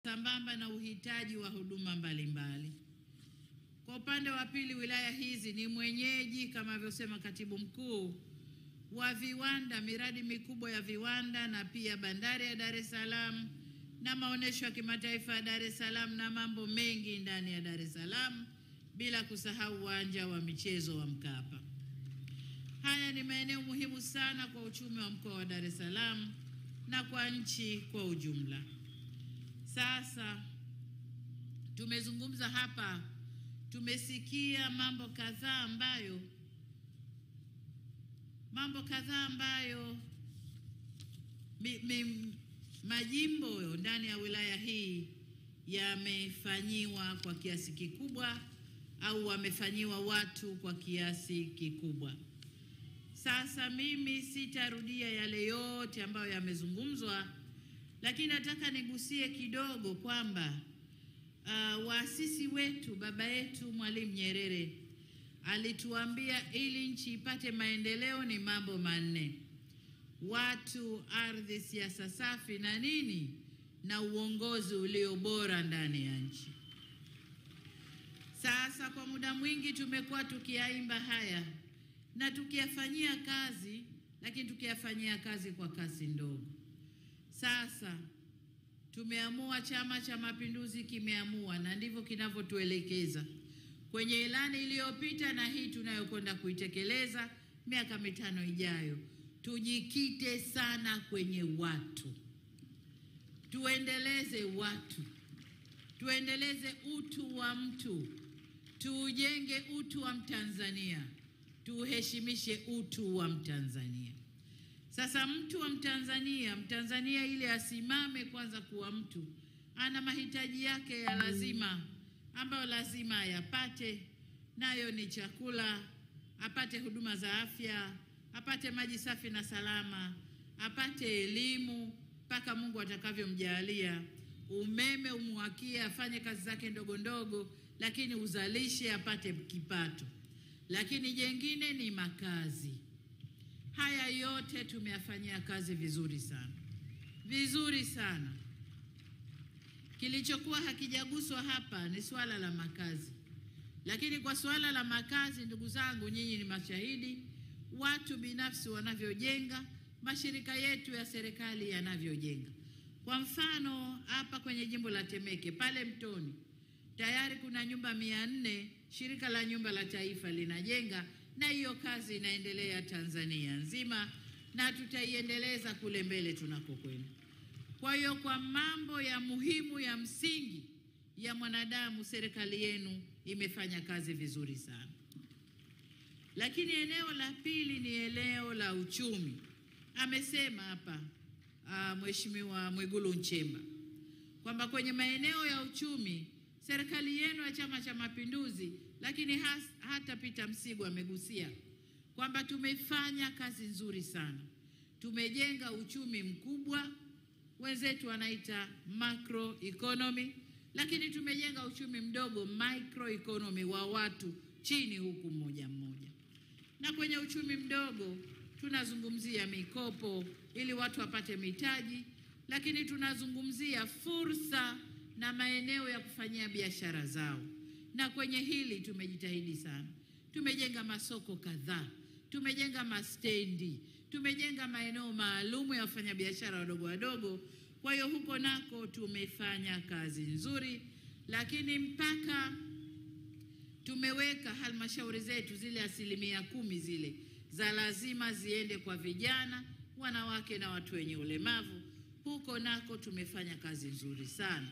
sambamba na uhitaji wa huduma mbalimbali. Kwa upande wa pili, wilaya hizi ni mwenyeji kama alivyosema katibu mkuu wa viwanda, miradi mikubwa ya viwanda na pia bandari ya Dar es Salaam na maonesho ya kimataifa ya Dar es Salaam na mambo mengi ndani ya Dar es Salaam, bila kusahau uwanja wa michezo wa Mkapa. Haya ni maeneo muhimu sana kwa uchumi wa mkoa wa Dar es Salaam na kwa nchi kwa ujumla. Sasa tumezungumza hapa, tumesikia mambo kadhaa ambayo majimbo ndani ya wilaya hii yamefanyiwa kwa kiasi kikubwa au wamefanyiwa watu kwa kiasi kikubwa. Sasa mimi sitarudia yale yote ambayo yamezungumzwa, lakini nataka nigusie kidogo kwamba waasisi wetu, baba yetu Mwalimu Nyerere alituambia ili nchi ipate maendeleo ni mambo manne: watu, ardhi, siasa safi na nini, na uongozi ulio bora ndani ya nchi. Sasa kwa muda mwingi tumekuwa tukiyaimba haya na tukiyafanyia kazi, lakini tukiyafanyia kazi kwa kasi ndogo. Sasa tumeamua, Chama cha Mapinduzi kimeamua, na ndivyo kinavyotuelekeza kwenye ilani iliyopita na hii tunayokwenda kuitekeleza miaka 5 ijayo, tujikite sana kwenye watu. Tuendeleze watu, tuendeleze utu wa mtu, tujenge utu wa Mtanzania, tuheshimishe utu wa Mtanzania. Sasa mtu wa Mtanzania ili asimame kwanza kuwa mtu, ana mahitaji yake ya lazima ambayo lazima ayapate, nayo ni chakula, apate huduma za afya, apate maji safi na salama, apate elimu mpaka Mungu atakavyomjalia, umeme umwakie, afanye kazi zake ndogo ndogo, lakini uzalishe, apate kipato. Lakini jengine ni makazi. Haya yote tumeyafanyia kazi vizuri sana. Vizuri sana. Kilichokuwa hakijaguswa hapa ni swala la makazi. Lakini kwa swala la makazi, ndugu zangu, nyinyi ni mashahidi, watu binafsi wanavyojenga, mashirika yetu ya serikali yanavyojenga. Kwa mfano, hapa kwenye jimbo la Temeke, pale Mtoni, tayari kuna nyumba 400, shirika la nyumba la taifa linajenga, na hiyo kazi inaendelea Tanzania nzima na tutaiendeleza kule mbele tunakokwenda. Kwa hiyo kwa mambo ya muhimu ya msingi ya mwanadamu, serikali yenu imefanya kazi vizuri sana. Lakini eneo la pili ni eneo la uchumi. Amesema hapa Mheshimiwa Mwigulu Nchemba kwamba kwenye maeneo ya uchumi serikali yenu ya Chama cha Mapinduzi, lakini hata Peter Msigwa amegusia kwamba tumefanya kazi nzuri sana. Tumejenga uchumi mkubwa, wenzetu wanaita macro economy, lakini tumejenga uchumi mdogo, micro economy, wa watu chini huku mmoja mmoja. Na kwenye uchumi mdogo tunazungumzia mikopo ili watu wapate mitaji, lakini tunazungumzia fursa na maeneo ya kufanyia biashara zao. Na kwenye hili tumejitahidi sana. Tumejenga masoko kadhaa, tumejenga mastendi, tumejenga maeneo maalumu ya wafanya biashara wadogo wadogo. Kwa hiyo huko nako tumefanya kazi nzuri, lakini mpaka tumeweka halmashauri zetu zile 10% zile za lazima ziende kwa vijana, wanawake na watu wenye ulemavu. Huko nako tumefanya kazi nzuri sana.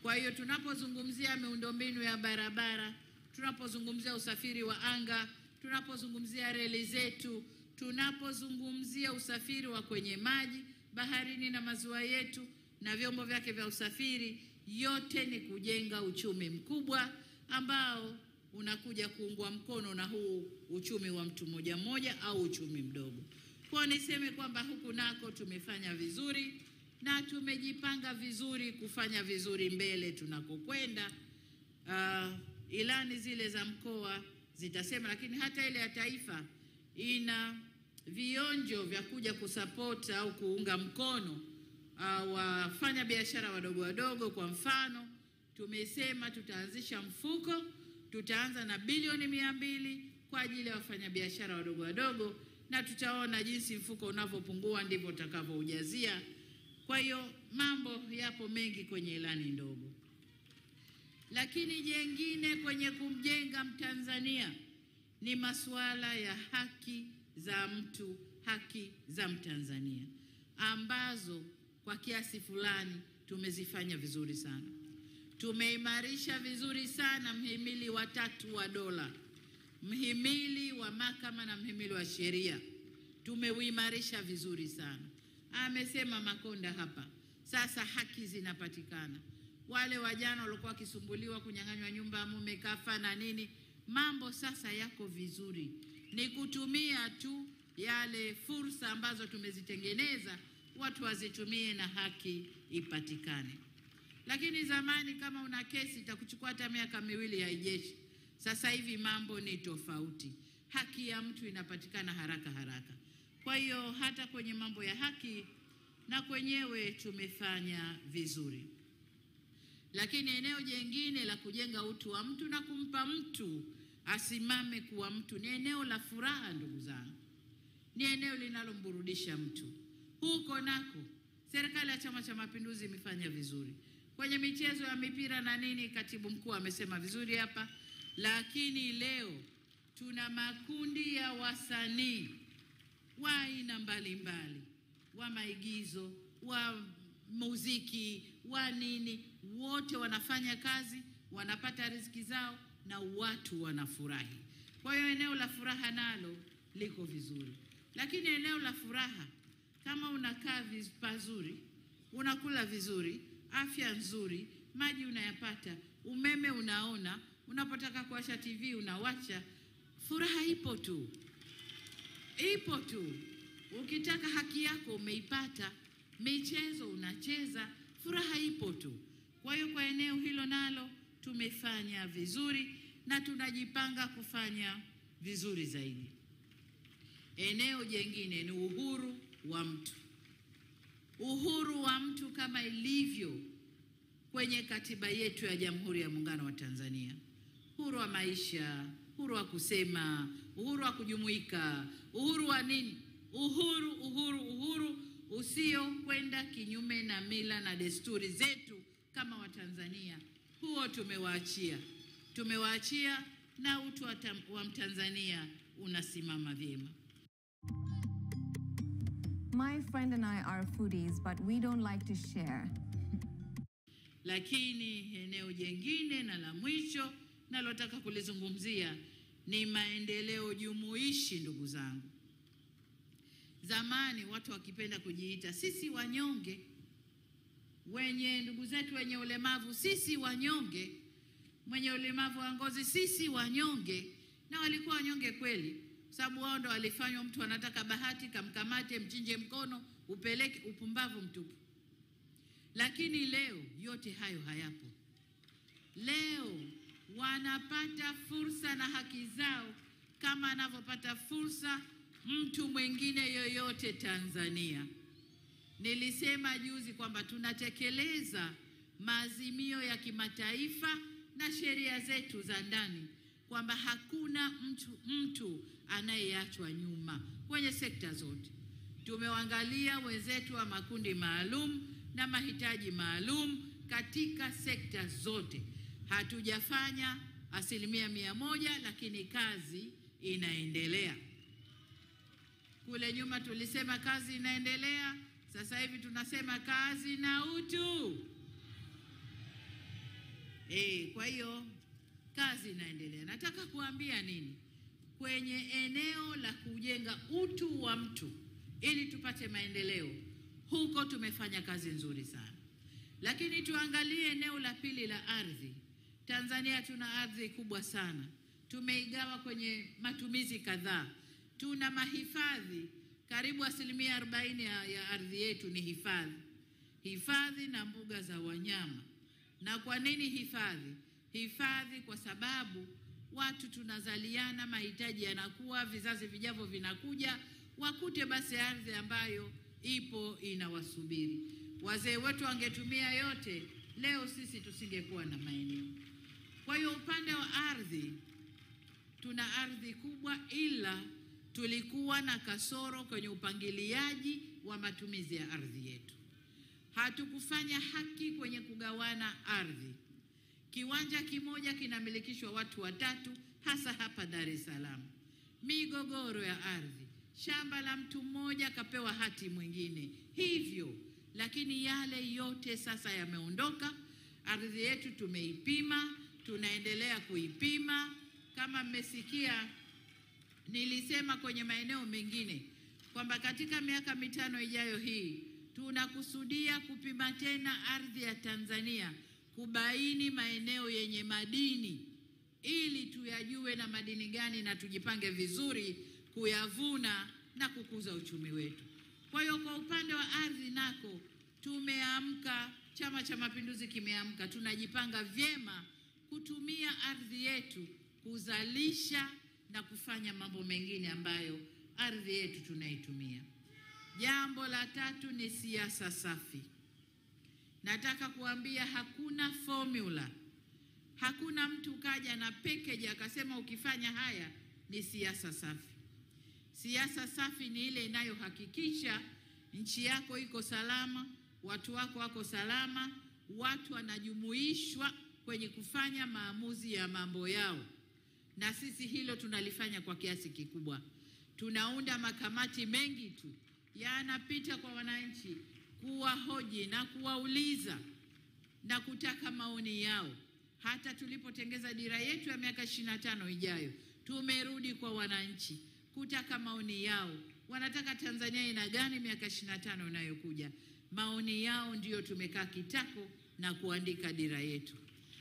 Kwa hiyo tunapozungumzia miundombinu ya barabara, tunapozungumzia usafiri wa anga, tunapozungumzia reli zetu, tunapozungumzia usafiri wa kwenye maji, baharini na maziwa yetu na vyombo vyake vya usafiri, yote ni kujenga uchumi mkubwa ambao unakuja kuungwa mkono na huu uchumi wa mtu mmoja mmoja au uchumi mdogo. Kwa niseme kwamba huku nako tumefanya vizuri na tumejipanga vizuri kufanya vizuri mbele tunakokwenda. Ilani zile za mkoa zitasema, lakini hata ile ya taifa ina vionjo vya kuja kusupport au kuunga mkono wafanya biashara wadogo wadogo. Kwa mfano, tumesema tutaanzisha mfuko, tutaanza na bilioni 200 kwa ajili ya wafanyabiashara wadogo wadogo, na tutaona jinsi mfuko unavyopungua ndivyo utakavyoujazia. Kwa hiyo mambo yapo mengi kwenye ilani ndogo. Lakini jengine kwenye kumjenga Mtanzania ni masuala ya haki za mtu, haki za Mtanzania ambazo kwa kiasi fulani tumezifanya vizuri sana. Tumeimarisha vizuri sana mhimili wa 3 wa dola, mhimili wa mahakama na mhimili wa sheria. Tumeuimarisha vizuri sana. Amesema Makonda hapa, sasa haki zinapatikana. Wale wajana walikuwa wakisumbuliwa kunyang'anywa nyumba, mume kafa na nini, mambo sasa yako vizuri. Ni kutumia tu yale fursa ambazo tumezitengeneza, watu wazitumie na haki ipatikane. Lakini zamani kama una kesi itakuchukua hata miaka 2 haijeshi. Sasa hivi mambo ni tofauti. Haki ya mtu inapatikana haraka haraka. Kwa hiyo hata kwenye mambo ya haki na kwenyewe tumefanya vizuri. Lakini eneo jengine la kujenga utu wa mtu na kumpa mtu asimame kuwa mtu ni eneo la furaha, ndugu zangu. Ni eneo linalomburudisha mtu. Huko nako serikali ya Chama cha Mapinduzi imefanya vizuri. Kwenye michezo ya mipira na nini, katibu mkuu amesema vizuri hapa. Lakini leo tuna makundi ya wasanii wa aina mbalimbali, wa maigizo, wa muziki, wa nini, wote wanafanya kazi, wanapata riziki zao na watu wanafurahi. Kwa hiyo eneo la furaha nalo liko vizuri. Lakini eneo la furaha, kama unakaa pazuri, unakula vizuri, afya nzuri, maji unayapata, umeme unaona, unapotaka kuwasha TV unawacha, furaha ipo tu. Ipo tu. Ukitaka haki yako umeipata, michezo unacheza, furaha ipo tu. Kwa hiyo kwa eneo hilo nalo tumefanya vizuri na tunajipanga kufanya vizuri zaidi. Eneo jengine ni uhuru wa mtu. Uhuru wa mtu kama ilivyo kwenye katiba yetu ya Jamhuri ya Muungano wa Tanzania. Uhuru wa maisha, uhuru wa kusema, uhuru wa kujumuika, uhuru wa nini? Uhuru usio kwenda kinyume na mila na desturi zetu kama Watanzania. Huo tumewaachia. Tumewaachia na utu wa Mtanzania unasimama vyema. My friend and I are foodies, but we don't like to share. Lakini eneo jengine na la mwisho nalotaka kulizungumzia ni maendeleo jumuishi, ndugu zangu. Zamani watu wakipenda kujiita sisi wanyonge, wenye ndugu zetu wenye ulemavu sisi wanyonge, mwenye ulemavu wa ngozi sisi wanyonge, na walikuwa wanyonge kweli, sababu wao ndo walifanywa mtu anataka bahati kamkamate mchinje mkono upeleke, upumbavu mtupu. Lakini leo yote hayo hayapo. Leo wanapata fursa na haki zao kama anavyopata fursa mtu mwingine yoyote Tanzania. Nilisema juzi kwamba tunatekeleza maazimio ya kimataifa na sheria zetu za ndani kwamba hakuna mtu anayeachwa nyuma kwenye sekta zote. Tumewaangalia wenzetu wa makundi maalum na mahitaji maalum katika sekta zote. Hatujafanya 100%, lakini kazi inaendelea. Kule nyuma tulisema kazi inaendelea, sasa hivi tunasema kazi na utu. Kwa hiyo kazi inaendelea. Nataka kuambia nini? Kwenye eneo la kujenga utu wa mtu ili tupate maendeleo, huko tumefanya kazi nzuri sana. Lakini tuangalie eneo la pili la ardhi. Tanzania tuna ardhi kubwa sana. Tumeigawa kwenye matumizi kadhaa. Tuna mahifadhi, karibu 40% ya ardhi yetu ni hifadhi. Hifadhi na mbuga za wanyama. Na kwa nini hifadhi? Hifadhi kwa sababu watu tunazaliana, mahitaji yanakuwa, vizazi vijavyo vinakuja, wakute basi ardhi ambayo ipo inawasubiri. wazee wetu wangetumia yote, leo sisi tusingekuwa na maeneo. Kwa hiyo upande wa ardhi, tuna ardhi kubwa, ila tulikuwa na kasoro kwenye upangiliaji wa matumizi ya ardhi yetu. Hatukufanya haki kwenye kugawana ardhi. Kiwanja kimoja kinamilikishwa watu watatu, hasa hapa Dar es Salaam. Migogoro ya ardhi, shamba la mtu mmoja kapewa hati mwingine, hivyo. Lakini yale yote sasa yameondoka. Ardhi yetu tumeipima, tunaendelea kuipima. Kama mmesikia, nilisema kwenye maeneo mengine kwamba katika miaka 5 ijayo hii tunakusudia kupima tena ardhi ya Tanzania, kubaini maeneo yenye madini ili tuyajue na madini gani, na tujipange vizuri kuyavuna na kukuza uchumi wetu. Kwa hiyo kwa upande wa ardhi nako tumeamka, Chama cha Mapinduzi kimeamka, tunajipanga vyema kutumia ardhi yetu kuzalisha na kufanya mambo mengine ambayo ardhi yetu tunaitumia. Jambo la tatu ni siasa safi. Nataka kuambia hakuna formula. Hakuna mtu kaja na package akasema ukifanya haya ni siasa safi. Siasa safi ni ile inayohakikisha nchi yako iko salama, watu wako wako salama, watu wanajumuishwa kwenye kufanya maamuzi ya mambo yao. Na sisi hilo tunalifanya kwa kiasi kikubwa. Tunaunda makamati mengi tu, yanapita kwa wananchi, kuwahoji na kuwauliza na kutaka maoni yao. Hata tulipotengeza dira yetu ya miaka 25 ijayo, tumerudi kwa wananchi kutaka maoni yao. Wanataka Tanzania ina gani miaka 25 inayokuja? Maoni yao ndiyo tumekaa kitako na kuandika dira yetu.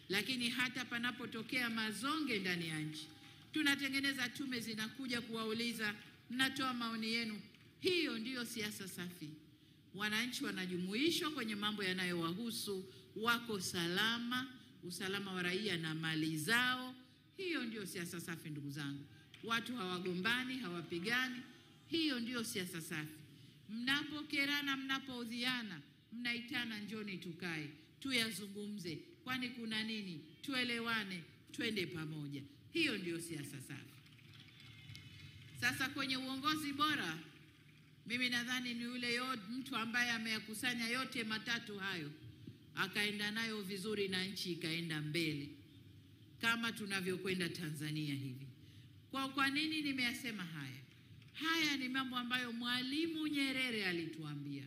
Lakini hata panapotokea mazonge ndani ya nchi, tunatengeneza tume zinakuja kuwauliza, mnatoa maoni yenu. Hiyo ndiyo siasa safi. Wananchi wanajumuishwa kwenye mambo yanayowahusu, wako salama, usalama wa raia na mali zao. Hiyo ndiyo siasa safi, ndugu zangu. Watu hawagombani, hawapigani. Hiyo ndiyo siasa safi. Mnapokerana, mnapoudhiana, mnaitana, njoni tukae, tuyazungumze. Kwani kuna nini? Tuelewane, twende pamoja. Hiyo ndiyo siasa safi. Sasa kwenye uongozi bora, mimi nadhani ni yule mtu ambaye ameyakusanya yote matatu hayo, akaenda nayo vizuri na nchi ikaenda mbele kama tunavyokwenda Tanzania hivi. Kwa nini nimeyasema haya? Haya ni mambo ambayo Mwalimu Nyerere alituambia.